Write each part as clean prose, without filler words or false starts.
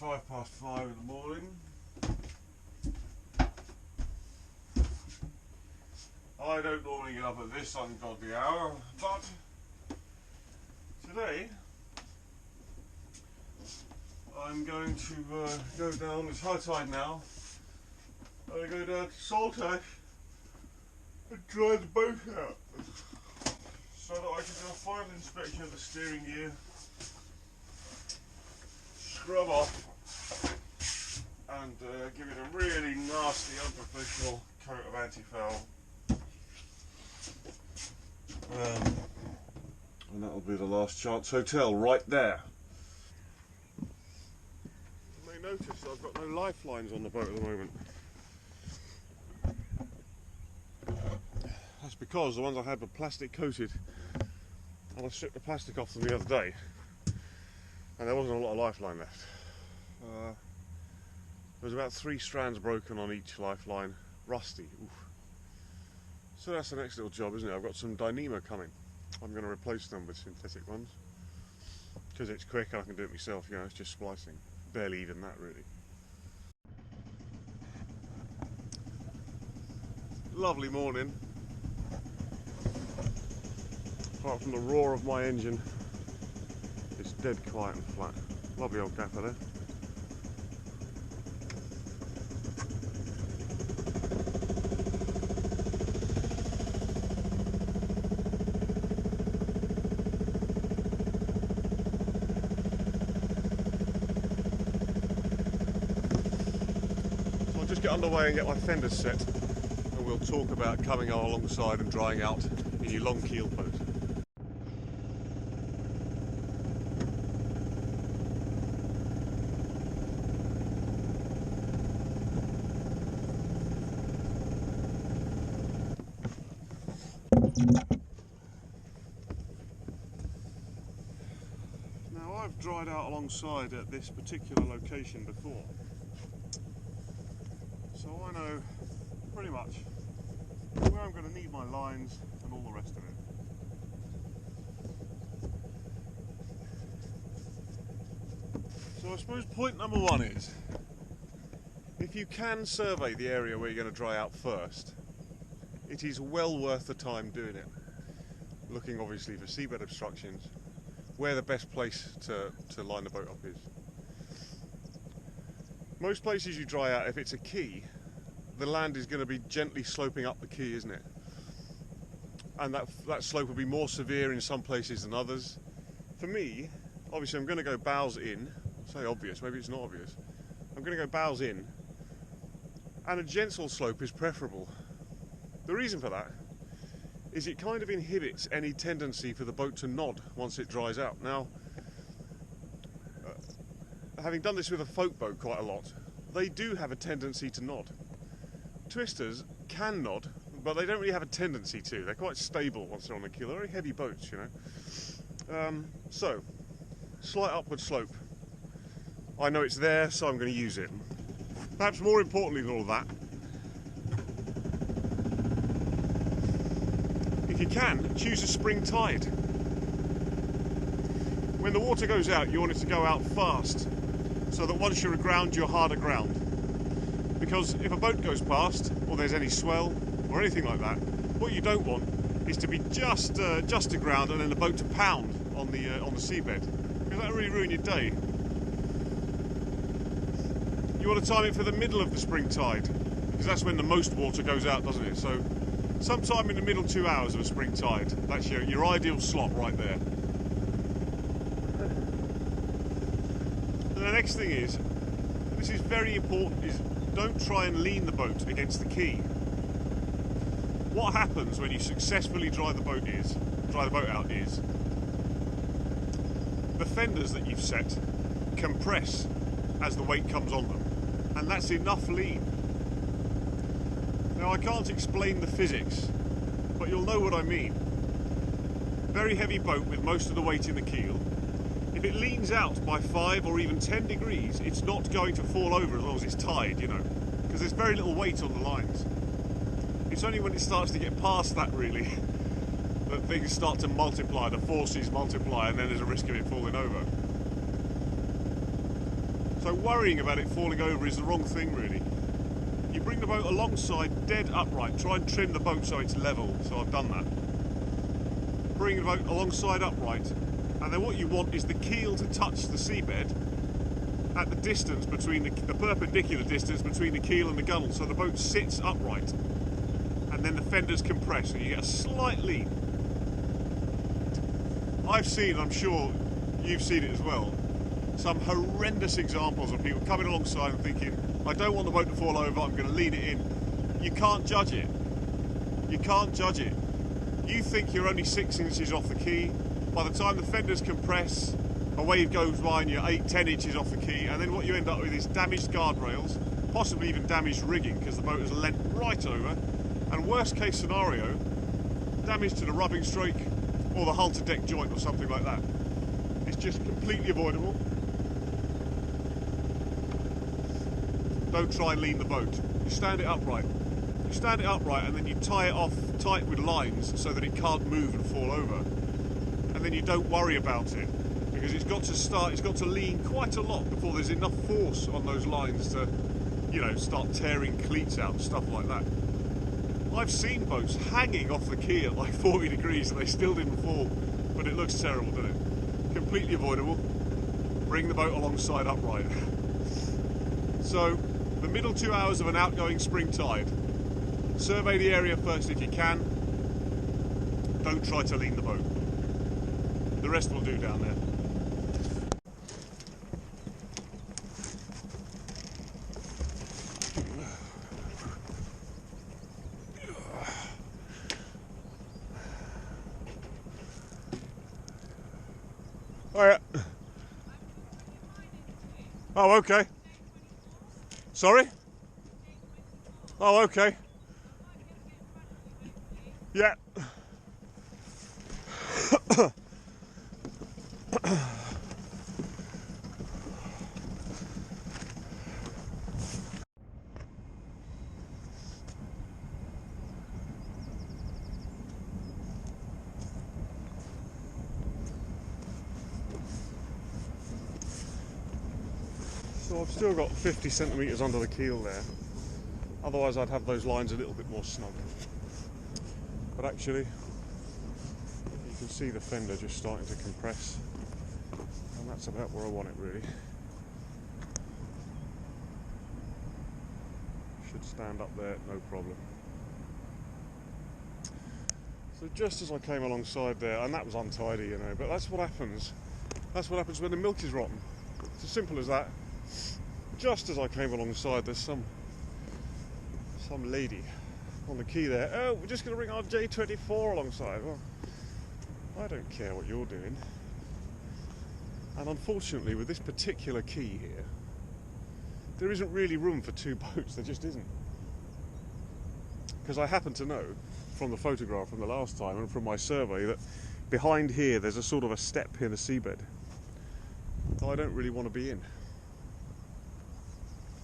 5:05 in the morning. I don't normally get up at this ungodly hour, but today I'm going to go down. It's high tide now. I'm going to go down to Saltash and dry the boat out so that I can do a final inspection of the steering gear, scrub off, and give it a really nasty, unprofessional coat of anti-foul. And that'll be the Last Chance Hotel right there. You may notice I've got no lifelines on the boat at the moment. That's because the ones I had were plastic coated, and I stripped the plastic off them the other day, and there wasn't a lot of lifeline left. There was about 3 strands broken on each lifeline, rusty. Oof. So that's the next little job, isn't it? I've got some Dyneema coming. I'm going to replace them with synthetic ones because it's quick and I can do it myself. You know, it's just splicing. Barely even that, really. Lovely morning. Apart from the roar of my engine, it's dead quiet and flat. Lovely old gaffer there. So I'll just get underway and get my fenders set, and we'll talk about coming alongside and drying out in your long keeled boat. Now, I've dried out alongside at this particular location before, so I know pretty much where I'm going to need my lines and all the rest of it. So I suppose point number one is, if you can survey the area where you're going to dry out first, it is well worth the time doing it. Looking obviously for seabed obstructions, where the best place to line the boat up is. Most places you dry out, if it's a quay, the land is going to be gently sloping up the quay, isn't it? And that slope will be more severe in some places than others. For me, obviously I'm going to go bows in. Say obvious, maybe it's not obvious. I'm going to go bows in, and a gentle slope is preferable. The reason for that is it kind of inhibits any tendency for the boat to nod once it dries out. Now, having done this with a folk boat quite a lot, they do have a tendency to nod. Twisters can nod, but they don't really have a tendency to. They're quite stable once they're on the keel. They're very heavy boats, you know. So, slight upward slope. I know it's there, so I'm going to use it. Perhaps more importantly than all of that, if you can, choose a spring tide. When the water goes out, you want it to go out fast, so that once you're aground, you're hard aground. Because if a boat goes past, or there's any swell, or anything like that, what you don't want is to be just aground and then the boat to pound on the seabed, because that'll really ruin your day. You want to time it for the middle of the spring tide, because that's when the most water goes out, doesn't it? So sometime in the middle 2 hours of a spring tide, that's your ideal slot right there. And the next thing is, this is very important, is don't try and lean the boat against the quay. What happens when you successfully dry the boat out is the fenders that you've set compress as the weight comes on them, and that's enough lean. Now, I can't explain the physics, but you'll know what I mean. Very heavy boat with most of the weight in the keel. If it leans out by 5 or even 10 degrees, it's not going to fall over as long as it's tied, you know, because there's very little weight on the lines. It's only when it starts to get past that, really, that things start to multiply, the forces multiply, and then there's a risk of it falling over. So worrying about it falling over is the wrong thing, really. You bring the boat alongside dead upright, try and trim the boat so it's level, so I've done that. Bring the boat alongside upright, and then what you want is the keel to touch the seabed at the distance between the perpendicular distance between the keel and the gunnel, so the boat sits upright, and then the fenders compress, so you get a slight lean. I've seen, I'm sure you've seen it as well, some horrendous examples of people coming alongside and thinking, I don't want the boat to fall over, I'm going to lean it in. You can't judge it. You can't judge it. You think you're only 6 inches off the quay. By the time the fenders compress, a wave goes by and you're 8-10 inches off the quay, and then what you end up with is damaged guardrails, possibly even damaged rigging because the boat is leant right over, and worst case scenario, damage to the rubbing strake or the hull to deck joint or something like that. It's just completely avoidable. Don't try and lean the boat. You stand it upright. You stand it upright and then you tie it off tight with lines so that it can't move and fall over. And then you don't worry about it, because it's got to lean quite a lot before there's enough force on those lines to, you know, start tearing cleats out and stuff like that. I've seen boats hanging off the quay at like 40 degrees and they still didn't fall, but it looks terrible, doesn't it? Completely avoidable. Bring the boat alongside upright. So, the middle 2 hours of an outgoing spring tide, survey the area first if you can. Don't try to lean the boat. The rest will do down there. Oh yeah. Oh, okay. Sorry? Oh, okay. Yeah. So I've still got 50 centimetres under the keel there. Otherwise I'd have those lines a little bit more snug. But actually, you can see the fender just starting to compress. And that's about where I want it, really. Should stand up there, no problem. So just as I came alongside there, and that was untidy, you know, but that's what happens. That's what happens when the milk is rotten. It's as simple as that. Just as I came alongside, there's some lady on the quay there. Oh, we're just going to bring our J24 alongside. Well, I don't care what you're doing. And unfortunately, with this particular quay here, there isn't really room for 2 boats. There just isn't. Because I happen to know from the photograph from the last time and from my survey that behind here there's a sort of a step in the seabed that I don't really want to be in.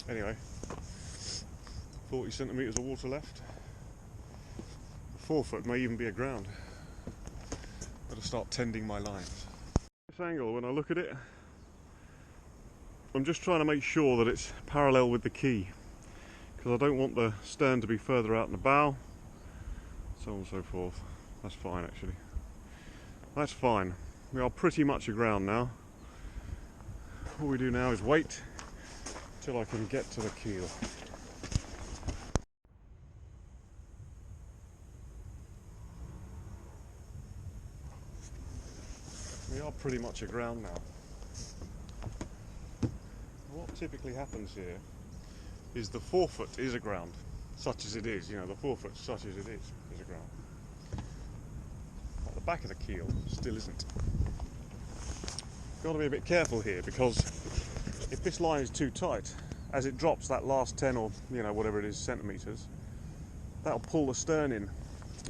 Anyway, 40 centimetres of water left. 4 foot may even be aground. Better start tending my lines. This angle, when I look at it, I'm just trying to make sure that it's parallel with the quay, because I don't want the stern to be further out in the bow, so on and so forth. That's fine, actually. That's fine. We are pretty much aground now. All we do now is wait till I can get to the keel. We are pretty much aground now. What typically happens here is the 4 foot is aground, such as it is, you know, the 4 foot such as it is aground. But the back of the keel still isn't. Got to be a bit careful here, because if this line is too tight, as it drops that last 10 or, you know, whatever it is, centimetres, that'll pull the stern in,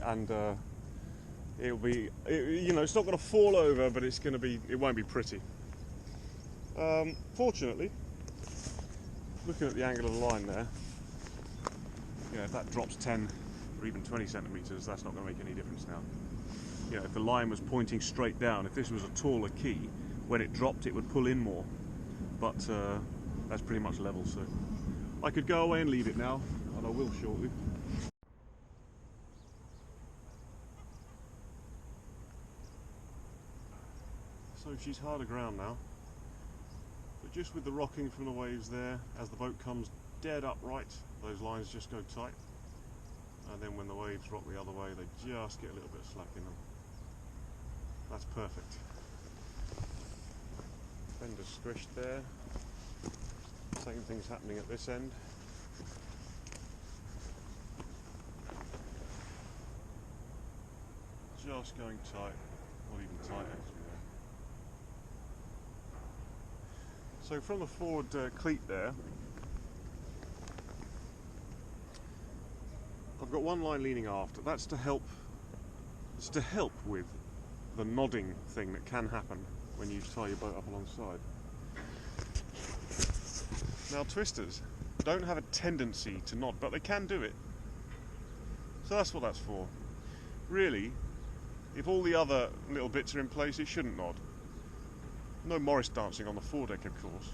and it'll be, you know, it's not going to fall over, but it's going to be, it won't be pretty. Fortunately, looking at the angle of the line there, you know, if that drops 10 or even 20 centimetres, that's not going to make any difference now. You know, if the line was pointing straight down, if this was a taller quay, when it dropped it would pull in more. But that's pretty much level, so I could go away and leave it now, and I will shortly. So she's hard aground now, but just with the rocking from the waves there, as the boat comes dead upright, those lines just go tight, and then when the waves rock the other way, they just get a little bit of slack in them. That's perfect. Fender squished there. Same thing's happening at this end. Just going tight, not even tight actually there. So from the forward cleat there, I've got one line leaning aft. That's to help. It's to help with the nodding thing that can happen when you tie your boat up alongside. Now twisters don't have a tendency to nod, but they can do it. So that's what that's for. Really, if all the other little bits are in place, it shouldn't nod. No Morris dancing on the foredeck, of course.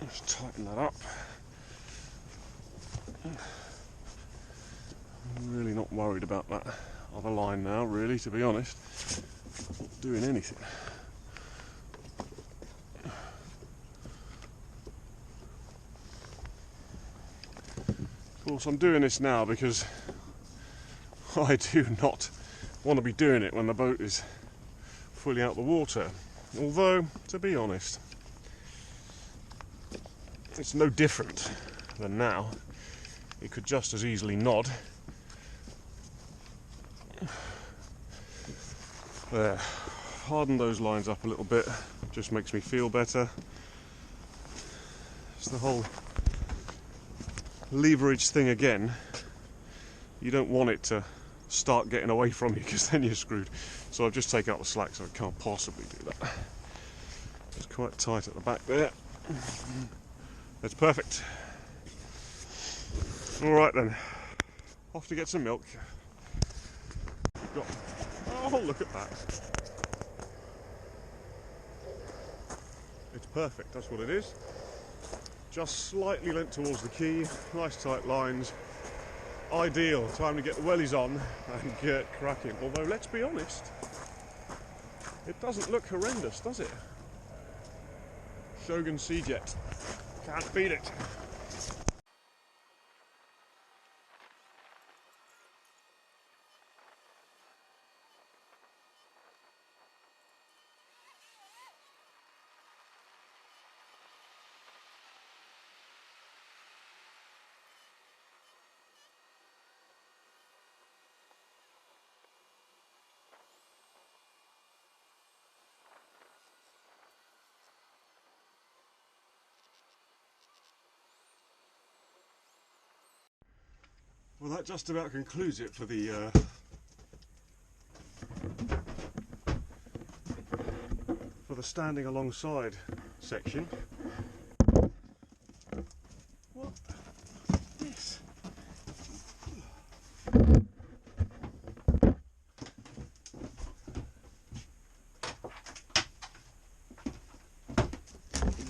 Just tighten that up. I'm really not worried about that other line now, really, to be honest. Not doing anything. Of course, I'm doing this now because I do not want to be doing it when the boat is fully out the water. Although, to be honest, it's no different than now. It could just as easily nod. There, harden those lines up a little bit, just makes me feel better. It's the whole leverage thing again. You don't want it to start getting away from you because then you're screwed. So I've just taken out the slack, so I can't possibly do that. It's quite tight at the back there. That's perfect. Alright then, off to get some milk. Oh, look at that. It's perfect, that's what it is. Just slightly leant towards the quay, nice tight lines. Ideal, time to get the wellies on and get cracking. Although, let's be honest, it doesn't look horrendous, does it? Shogun Sea-Jet. Can't beat it. Well, that just about concludes it for the standing alongside section. What is this?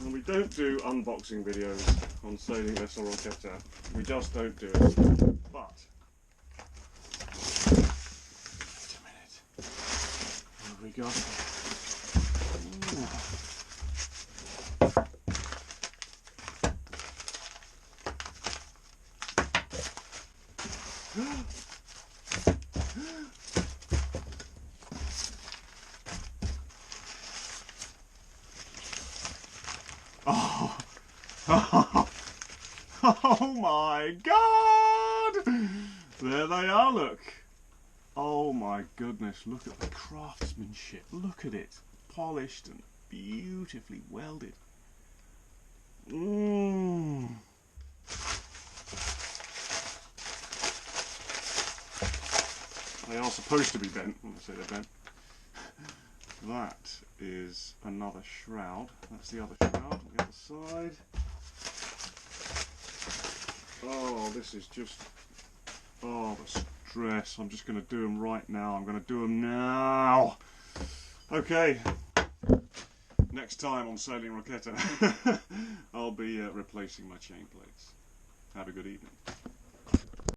Well, we don't do unboxing videos on sailing vessel Rochetta. We just don't do it. But wait a minute. What have we got? Oh. Oh my God! There they are, look. Oh my goodness, look at the craftsmanship. Look at it. Polished and beautifully welded. They are supposed to be bent when I say they're bent. That is another shroud. That's the other shroud on the other side. Oh, this is just, oh, the stress. I'm just going to do them right now. I'm going to do them now. Okay. Next time on Sailing Rocchetta, I'll be replacing my chain plates. Have a good evening.